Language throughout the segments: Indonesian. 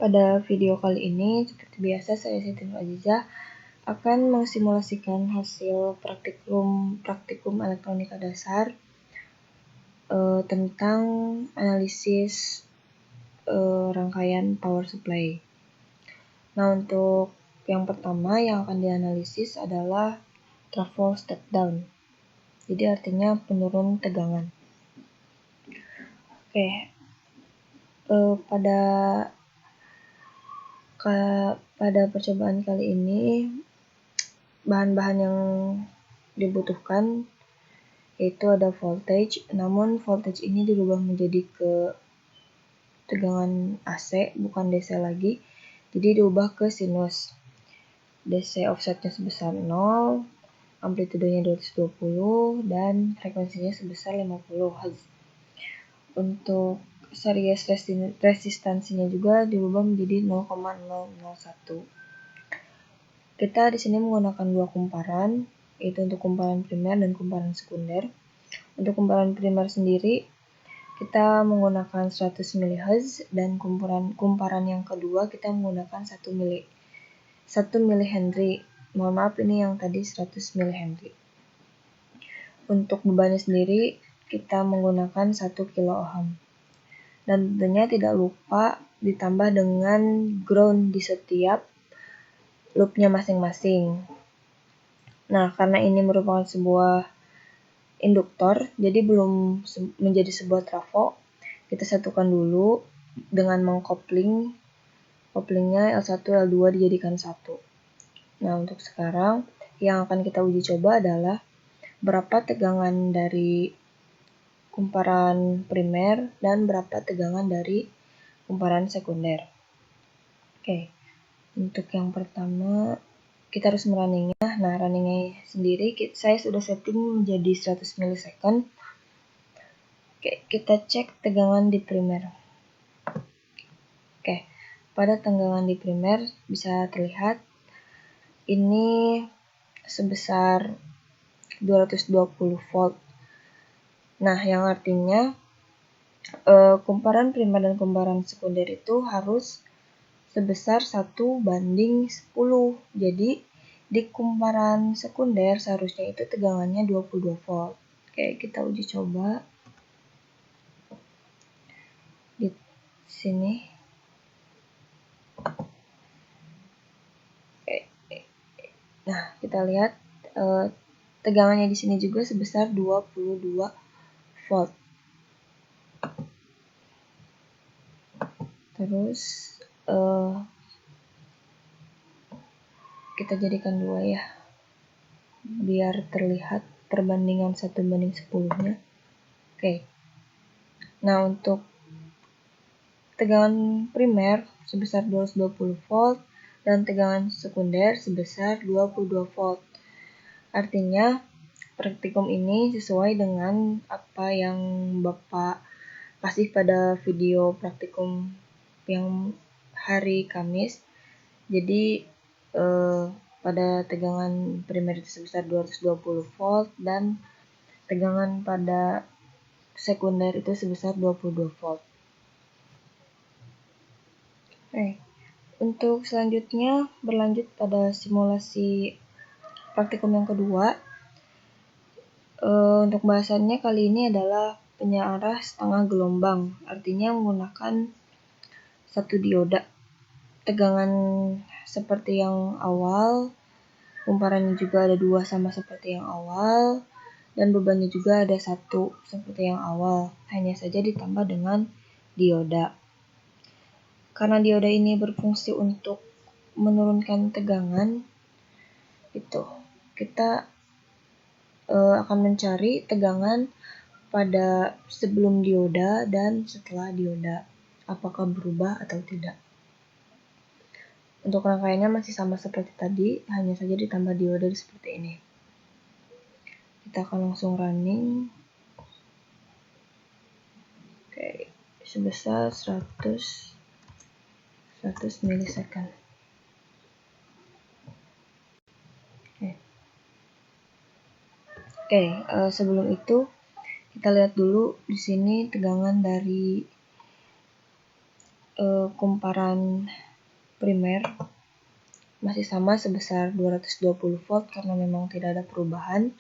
Pada video kali ini, seperti biasa saya Siti Nur Aziza akan mensimulasikan hasil praktikum elektronika dasar tentang analisis rangkaian power supply. Nah, untuk yang pertama yang akan dianalisis adalah trafo step down. Jadi artinya penurun tegangan. Oke. Pada percobaan kali ini, bahan-bahan yang dibutuhkan yaitu ada voltage, namun voltage ini dirubah menjadi ke tegangan AC, bukan DC lagi, jadi diubah ke sinus. DC offsetnya sebesar 0, amplitudenya 220, dan frekuensinya sebesar 50 Hz. Untuk series resistansinya juga dirubah menjadi 0,001. Kita di sini menggunakan dua kumparan, yaitu untuk kumparan primer dan kumparan sekunder. Untuk kumparan primer sendiri, kita menggunakan 100 mHz dan kumparan yang kedua kita menggunakan 1 mH. Mohon maaf, ini yang tadi 100 mH. Untuk bebannya sendiri, kita menggunakan 1 kΩ. Dan tentunya tidak lupa ditambah dengan ground di setiap loopnya masing-masing. Nah, karena ini merupakan sebuah induktor, jadi belum menjadi sebuah trafo, kita satukan dulu dengan koplingnya L1, L2 dijadikan 1. Nah, untuk sekarang yang akan kita uji coba adalah berapa tegangan dari kumparan primer dan berapa tegangan dari kumparan sekunder. Oke, untuk yang pertama kita harus merunningnya. Nah, runningnya sendiri saya sudah setting menjadi 100 milisecond. Oke, kita cek tegangan di primer. Oke, pada tegangan di primer bisa terlihat ini sebesar 220 volt. Nah, yang artinya kumparan primer dan kumparan sekunder itu harus sebesar 1:10. Jadi di kumparan sekunder seharusnya itu tegangannya 22 volt. Oke, kita uji coba di sini. Nah, kita lihat tegangannya di sini juga sebesar 22 volt. Terus kita jadikan 2 ya, biar terlihat perbandingan 1:10-nya. Oke. Nah, untuk tegangan primer sebesar 220 volt dan tegangan sekunder sebesar 22 volt. Artinya praktikum ini sesuai dengan apa yang Bapak kasih pada video praktikum yang hari Kamis. Jadi pada tegangan primer itu sebesar 220 volt dan tegangan pada sekunder itu sebesar 22 volt. Untuk selanjutnya berlanjut pada simulasi praktikum yang kedua. Untuk bahasannya kali ini adalah penyearah setengah gelombang, artinya menggunakan satu dioda. Tegangan seperti yang awal, kumparannya juga ada 2 sama seperti yang awal, dan bebannya juga ada 1 seperti yang awal, hanya saja ditambah dengan dioda. Karena dioda ini berfungsi untuk menurunkan tegangan, kita akan mencari tegangan pada sebelum dioda dan setelah dioda, apakah berubah atau tidak. Untuk rangkaiannya masih sama seperti tadi, hanya saja ditambah dioda seperti ini. Kita akan langsung running. Oke, sebesar 100 milisecond. Oke, sebelum itu kita lihat dulu di sini tegangan dari kumparan primer masih sama sebesar 220 volt karena memang tidak ada perubahan.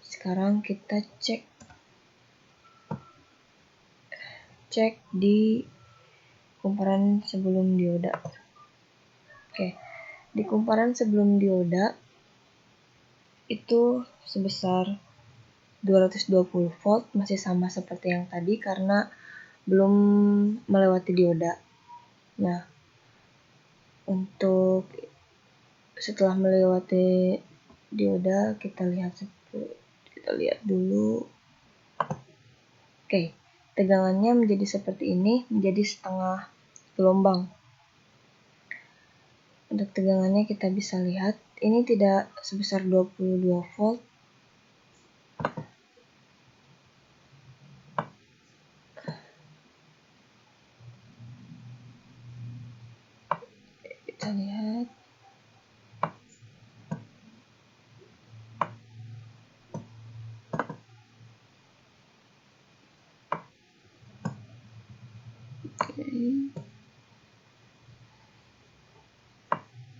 Sekarang kita cek di kumparan sebelum dioda. Oke, di kumparan sebelum dioda itu sebesar 220 volt, masih sama seperti yang tadi karena belum melewati dioda. Nah, untuk setelah melewati dioda kita lihat dulu. Oke, tegangannya menjadi seperti ini, menjadi setengah gelombang. Untuk tegangannya kita bisa lihat ini tidak sebesar 22 volt. Kita lihat.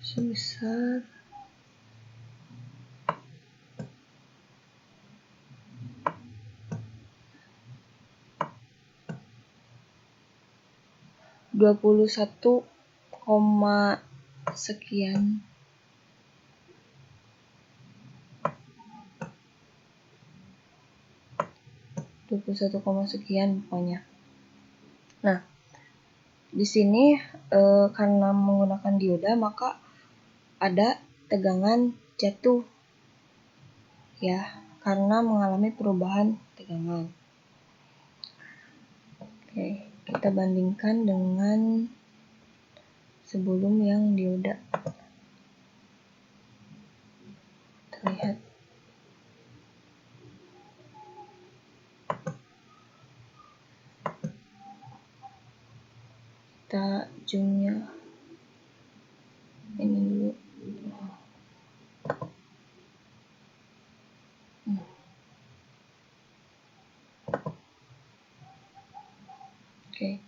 Sebesar 21, sekian. Sekian pokoknya. Nah, di sini karena menggunakan dioda maka ada tegangan jatuh ya, karena mengalami perubahan tegangan. Oke, kita bandingkan dengan sebelum yang dioda. Terlihat. Kita zoomnya ini dulu. Oke,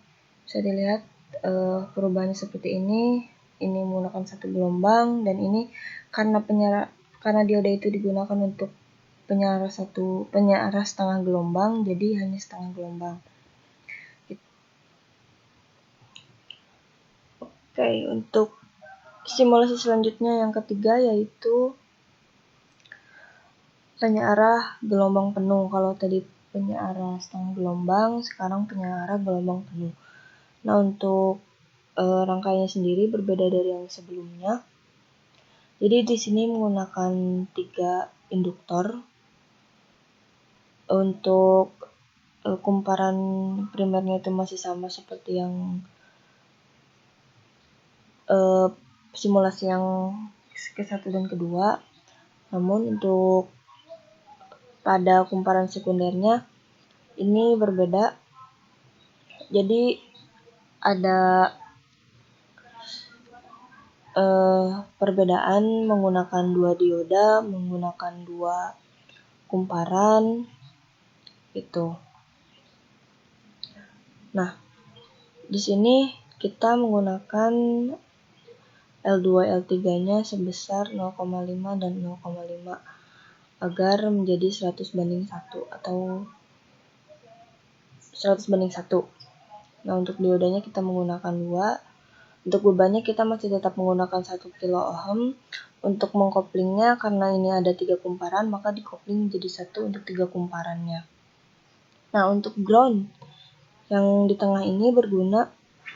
bisa dilihat perubahannya seperti ini. Ini menggunakan satu gelombang dan ini karena dioda itu digunakan untuk penyaras setengah gelombang, jadi hanya setengah gelombang. Oke, untuk simulasi selanjutnya yang ketiga yaitu penyearah gelombang penuh. Kalau tadi penyearah setengah gelombang, sekarang penyearah gelombang penuh. Nah, untuk rangkaiannya sendiri berbeda dari yang sebelumnya. Jadi di sini menggunakan 3 induktor. Untuk kumparan primernya itu masih sama seperti yang simulasi yang ke-1 dan kedua. Namun untuk pada kumparan sekundernya ini berbeda. Jadi ada perbedaan menggunakan 2 dioda, menggunakan 2 kumparan itu. Nah, di sini kita menggunakan L2 L3-nya sebesar 0,5 dan 0,5 agar menjadi 100:1 atau 100:1. Nah, untuk diodanya kita menggunakan 2. Untuk bebannya kita masih tetap menggunakan 1 kilo ohm. Untuk mengkoplingnya karena ini ada 3 kumparan maka dikopling menjadi 1 untuk 3 kumparannya. Nah, untuk ground yang di tengah ini berguna,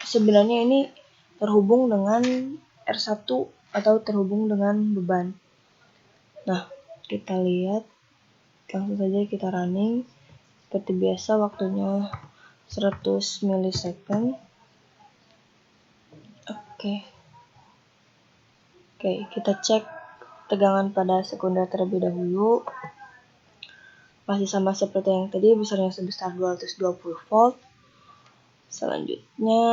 sebenarnya ini terhubung dengan R1 atau terhubung dengan beban. Nah, kita lihat, langsung saja kita running. Seperti biasa waktunya 100 milisecond. Oke, kita cek tegangan pada sekunder terlebih dahulu. Masih sama seperti yang tadi, besarnya sebesar 220 volt. Selanjutnya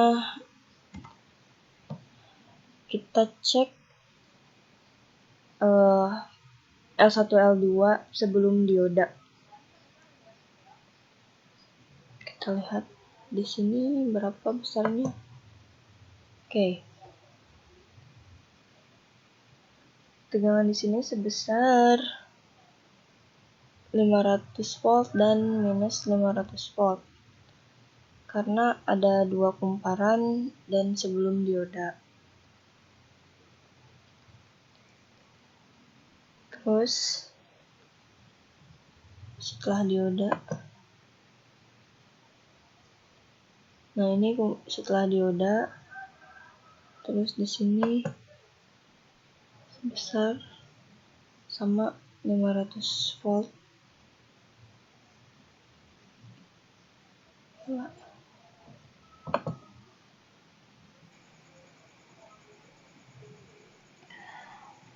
kita cek L1 L2 sebelum dioda. Kita lihat di sini berapa besarnya? Oke. Tegangan di sini sebesar 500 volt dan minus 500 volt. Karena ada dua kumparan dan sebelum dioda. Terus setelah dioda. Nah, ini setelah dioda. Terus di sini sebesar sama 500 volt.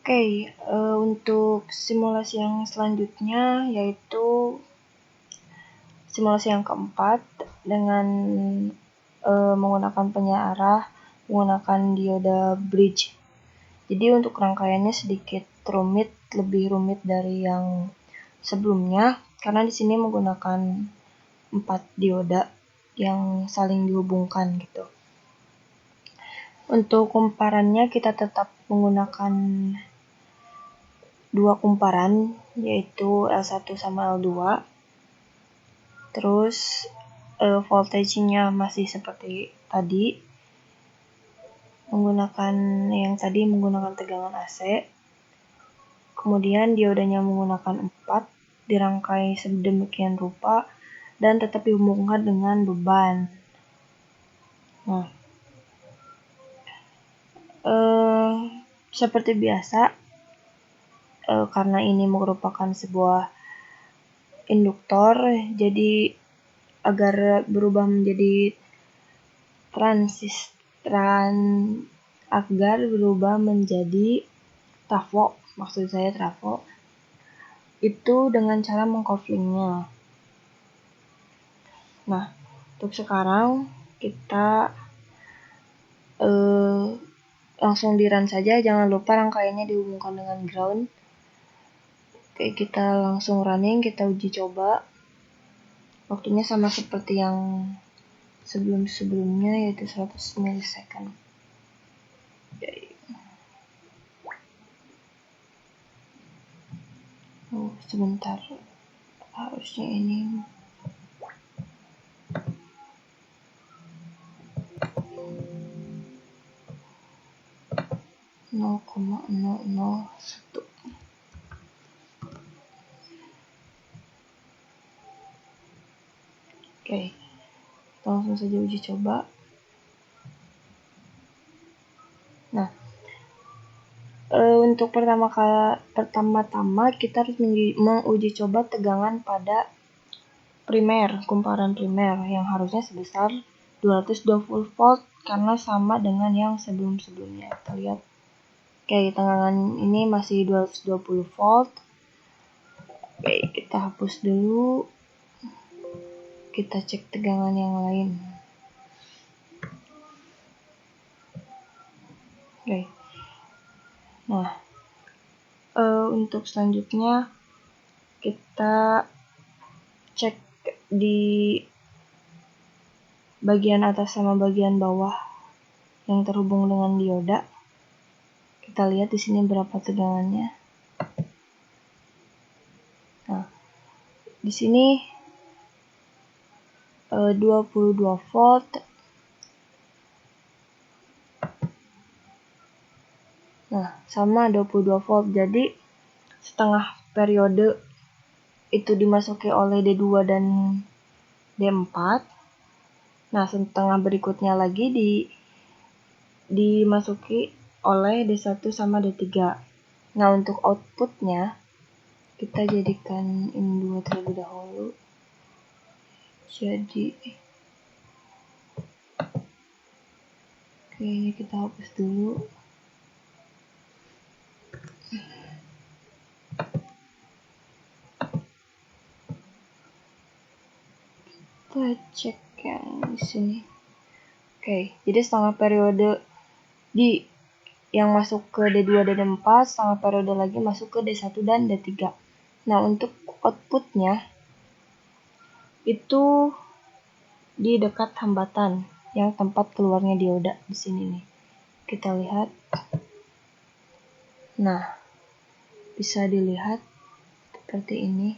Oke, untuk simulasi yang selanjutnya yaitu simulasi yang keempat dengan menggunakan penyearah menggunakan dioda bridge. Jadi untuk rangkaiannya sedikit rumit, lebih rumit dari yang sebelumnya karena di sini menggunakan 4 dioda yang saling dihubungkan gitu. Untuk kumparannya kita tetap menggunakan dua kumparan yaitu L1 sama L2. Terus voltage-nya masih seperti tadi. Menggunakan tegangan AC. Kemudian diodanya menggunakan 4 dirangkai sedemikian rupa dan tetap dihubungkan dengan beban. Nah, seperti biasa karena ini merupakan sebuah induktor, jadi agar berubah menjadi agar berubah menjadi trafo, maksud saya trafo, itu dengan cara mengkoplingnya. Nah, untuk sekarang kita langsung di run saja, jangan lupa rangkaiannya dihubungkan dengan ground. Oke, kita langsung running, kita uji coba. Waktunya sama seperti yang sebelum-sebelumnya yaitu 100 milisecond. Sebentar, harusnya ini nol koma nol nol satu. Oke, langsung saja uji coba. Nah, untuk pertama-tama kita harus menguji coba tegangan pada kumparan primer yang harusnya sebesar 220 volt karena sama dengan yang sebelum-sebelumnya. Kita lihat. Oke, tegangan ini masih 220 volt. Oke, kita hapus dulu. Kita cek tegangan yang lain. Oke. Nah, untuk selanjutnya kita cek di bagian atas sama bagian bawah yang terhubung dengan dioda. Kita lihat di sini berapa tegangannya. Nah, di sini 22 volt. Nah, sama 22 volt. Jadi setengah periode itu dimasuki oleh D2 dan D4. Nah, setengah berikutnya lagi dimasuki oleh D1 sama D3. Nah, untuk outputnya kita jadikan ini 2 terlebih dahulu. Jadi oke, ini kita hapus dulu. Kita cek yang di sini. Oke, jadi setengah periode yang masuk ke D2 dan D4, setengah periode lagi masuk ke D1 dan D3. Nah, untuk outputnya itu di dekat hambatan yang tempat keluarnya dioda di sini nih. Kita lihat. Nah, bisa dilihat seperti ini.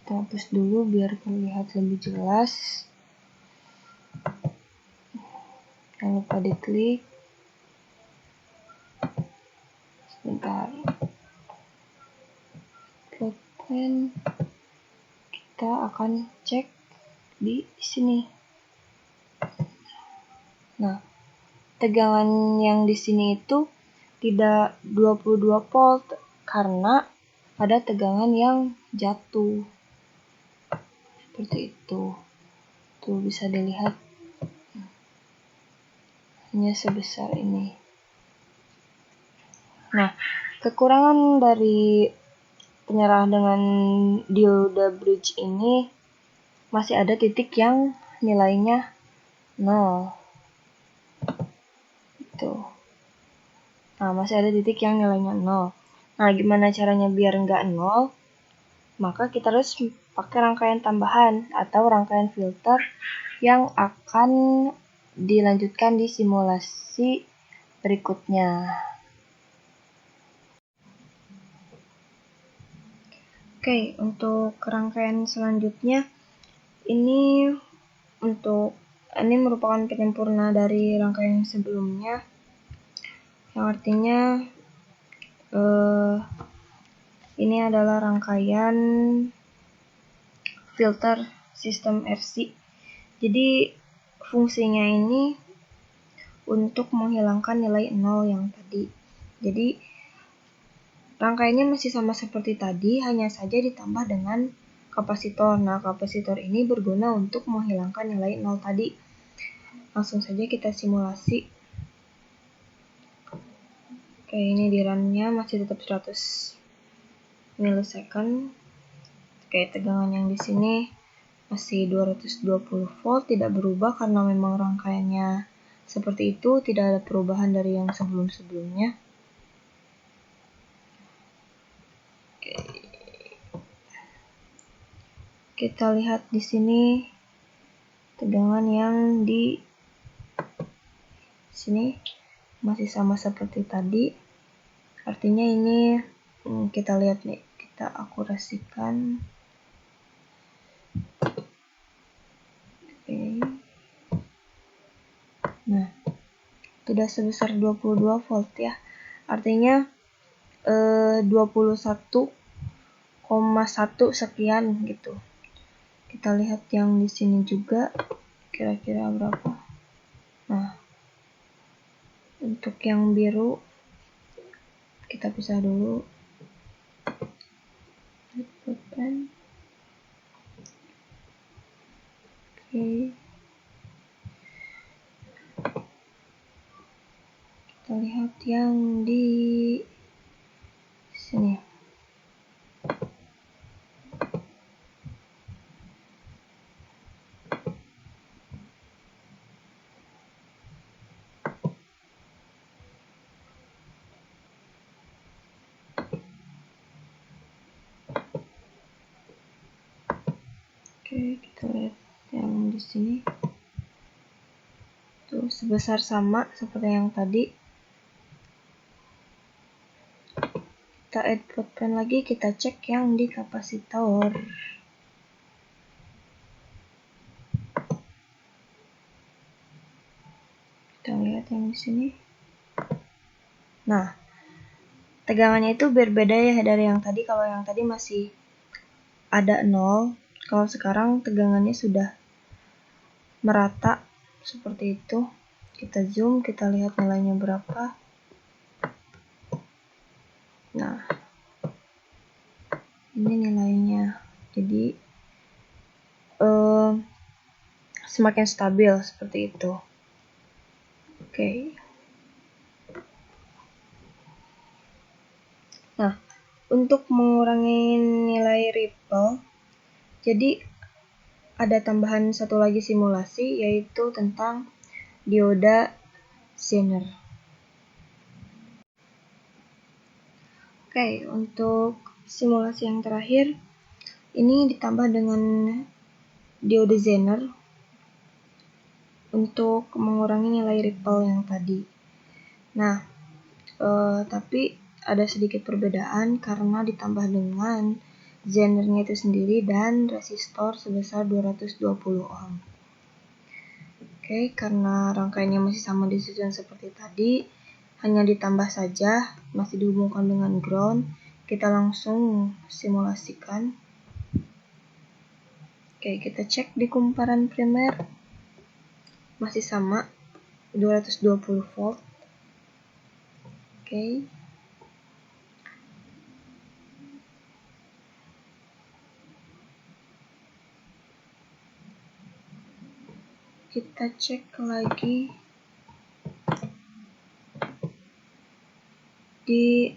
Kita hapus dulu biar terlihat lebih jelas. Jangan lupa diklik. Sebentar. Plot plan. Kita akan cek di sini. Nah, tegangan yang di sini itu tidak 22 volt karena ada tegangan yang jatuh. Seperti itu. Tuh bisa dilihat. Hanya sebesar ini. Nah, kekurangan dari penyerah dengan dioda bridge ini masih ada titik yang nilainya 0. Tuh. Nah, masih ada titik yang nilainya 0. Nah, gimana caranya biar nggak 0? Maka kita harus pakai rangkaian tambahan atau rangkaian filter yang akan dilanjutkan di simulasi berikutnya. Oke, untuk rangkaian selanjutnya ini merupakan penyempurna dari rangkaian sebelumnya, yang artinya ini adalah rangkaian filter sistem RC. Jadi fungsinya ini untuk menghilangkan nilai 0 yang tadi. Jadi rangkaiannya masih sama seperti tadi, hanya saja ditambah dengan kapasitor. Nah, kapasitor ini berguna untuk menghilangkan nilai 0 tadi. Langsung saja kita simulasi. Oke, ini di run-nya masih tetap 100 milisecond. Oke, tegangan yang di sini masih 220 volt, tidak berubah karena memang rangkaiannya seperti itu, tidak ada perubahan dari yang sebelum-sebelumnya. Kita lihat di sini tegangan yang di sini masih sama seperti tadi. Artinya ini kita lihat nih, kita akurasikan. Oke. Nah, sudah sebesar 22 volt ya. Artinya 21,1 sekian gitu. Kita lihat yang di sini juga kira-kira berapa. Nah, untuk yang biru kita pisah dulu. Oke. Kita lihat yang di sini. Oke, kita lihat yang di sini. Tuh sebesar sama seperti yang tadi. Kita add plot plan lagi, kita cek yang di kapasitor. Kita lihat yang di sini. Nah, tegangannya itu berbeda ya dari yang tadi. Kalau yang tadi masih ada 0, kalau sekarang tegangannya sudah merata seperti itu. Kita zoom, kita lihat nilainya berapa. Nah, ini nilainya. Jadi semakin stabil seperti itu. Oke. Nah, untuk mengurangi nilai ripple, jadi ada tambahan satu lagi simulasi, yaitu tentang dioda Zener. Oke, untuk simulasi yang terakhir, Ini ditambah dengan diode Zener untuk mengurangi nilai ripple yang tadi. Nah, tapi ada sedikit perbedaan karena ditambah dengan Zenernya itu sendiri dan resistor sebesar 220 ohm. Oke, karena rangkaiannya masih sama disusun seperti tadi, hanya ditambah saja, masih dihubungkan dengan ground. Kita langsung simulasikan. Oke, kita cek di kumparan primer, masih sama 220 volt. Oke. Kita cek lagi di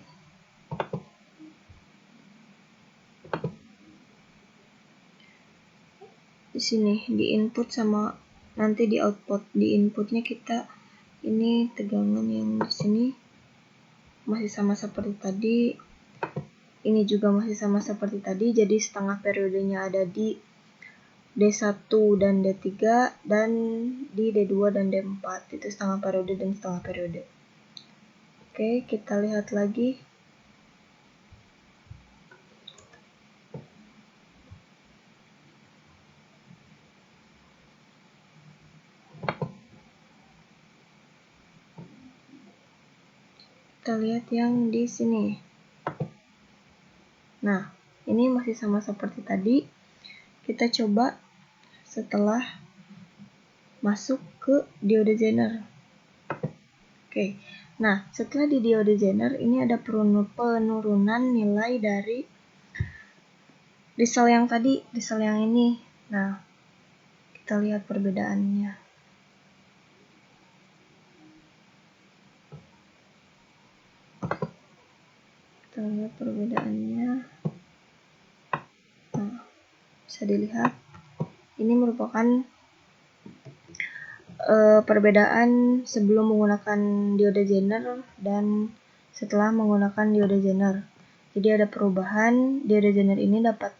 sini, di input sama nanti di output. Di inputnya kita ini tegangan yang di sini masih sama seperti tadi, ini juga masih sama seperti tadi, jadi setengah periodenya ada di D1 dan D3 dan di D2 dan D4, itu setengah periode dan setengah periode. Oke, kita lihat lagi. Kita lihat yang di sini. Nah, ini masih sama seperti tadi. Kita coba setelah masuk ke diode Zener. Oke. Nah, setelah di diode Zener ini ada penurunan nilai dari risol yang tadi, risol yang ini. Nah, kita lihat perbedaannya. Kita lihat perbedaannya. Nah, bisa dilihat ini merupakan perbedaan sebelum menggunakan diode Zener dan setelah menggunakan diode Zener. Jadi ada perubahan, diode Zener ini dapat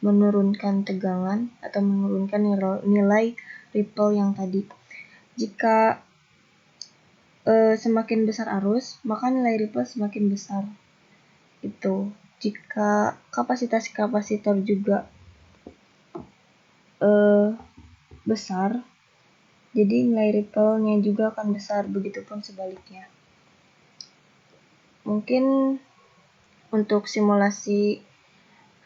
menurunkan tegangan atau menurunkan nilai ripple yang tadi. Jika semakin besar arus, maka nilai ripple semakin besar. Itu. Jika kapasitas kapasitor juga besar, jadi nilai ripple-nya juga akan besar, begitupun sebaliknya. Mungkin untuk simulasi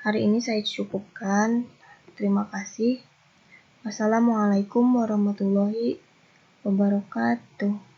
hari ini saya cukupkan. Terima kasih. Wassalamualaikum warahmatullahi wabarakatuh.